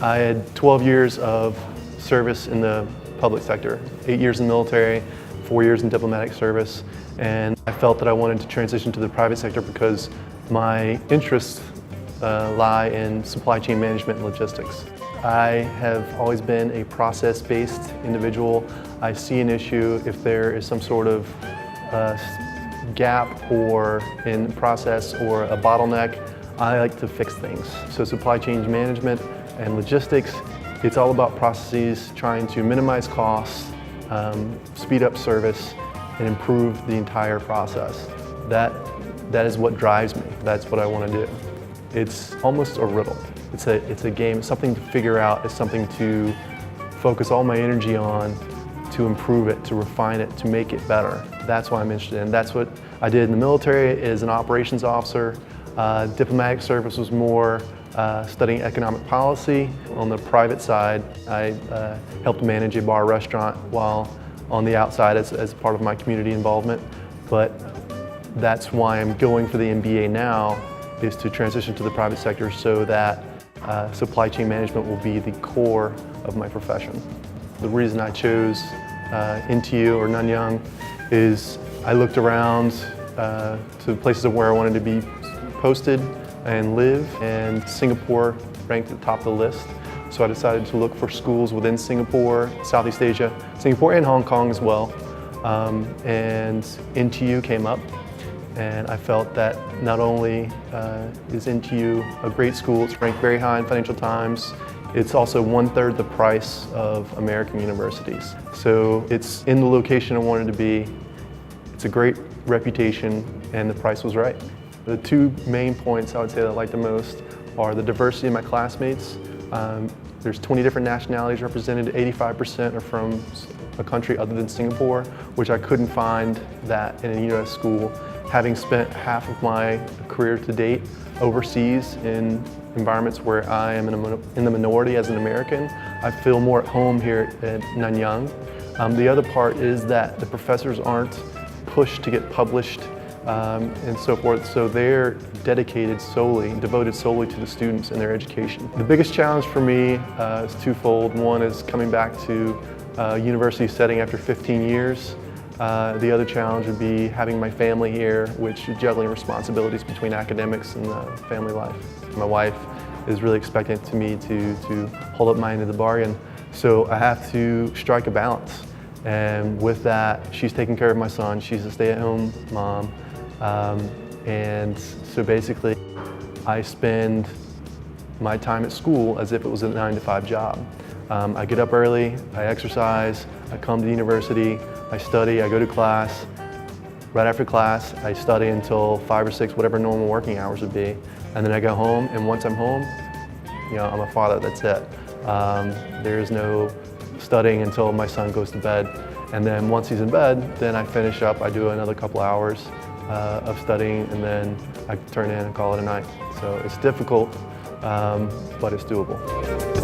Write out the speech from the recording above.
I had 12 years of service in the public sector, 8 years in the military, 4 years in diplomatic service, and I felt that I wanted to transition to the private sector because my interests lie in supply chain management and logistics. I have always been a process-based individual. I see an issue if there is some sort of gap or in process or a bottleneck. I like to fix things. So supply chain management and logistics, it's all about processes, trying to minimize costs, speed up service, and improve the entire process. That is what drives me. That's what I want to do. It's almost a riddle. It's a game, something to figure out, it's something to focus all my energy on, to improve it, to refine it, to make it better. That's what I'm interested in. That's what I did in the military as an operations officer. Diplomatic service was more studying economic policy. On the private side, I helped manage a bar restaurant while on the outside as part of my community involvement. But that's why I'm going for the MBA now, is to transition to the private sector so that supply chain management will be the core of my profession. The reason I chose NTU or Nanyang is I looked around to places of where I wanted to be posted and live, and Singapore ranked at the top of the list. So I decided to look for schools within Singapore, Southeast Asia, Singapore and Hong Kong as well. And NTU came up, and I felt that not only is NTU a great school, it's ranked very high in Financial Times, it's also 1/3 the price of American universities. So it's in the location I wanted to be, it's a great reputation, and the price was right. The two main points I would say that I like the most are the diversity of my classmates. There's 20 different nationalities represented, 85% are from a country other than Singapore, which I couldn't find that in a US school. Having spent half of my career to date overseas in environments where I am in the minority as an American, I feel more at home here at Nanyang. The other part is that the professors aren't pushed to get published and so forth, so they're devoted solely to the students and their education. The biggest challenge for me is twofold. One is coming back to a university setting after 15 years. The other challenge would be having my family here, which is juggling responsibilities between academics and family life. My wife is really expecting me to hold up my end of the bargain, so I have to strike a balance. And with that, she's taking care of my son. She's a stay-at-home mom. And so basically, I spend my time at school as if it was a 9-to-5 job. I get up early, I exercise, I come to the university, I study, I go to class. Right after class, I study until 5 or 6, whatever normal working hours would be. And then I go home, and once I'm home, I'm a father, that's it. There is no studying until my son goes to bed. And then once he's in bed, then I finish up, I do another couple hours of studying, and then I turn in and call it a night. So it's difficult, but it's doable.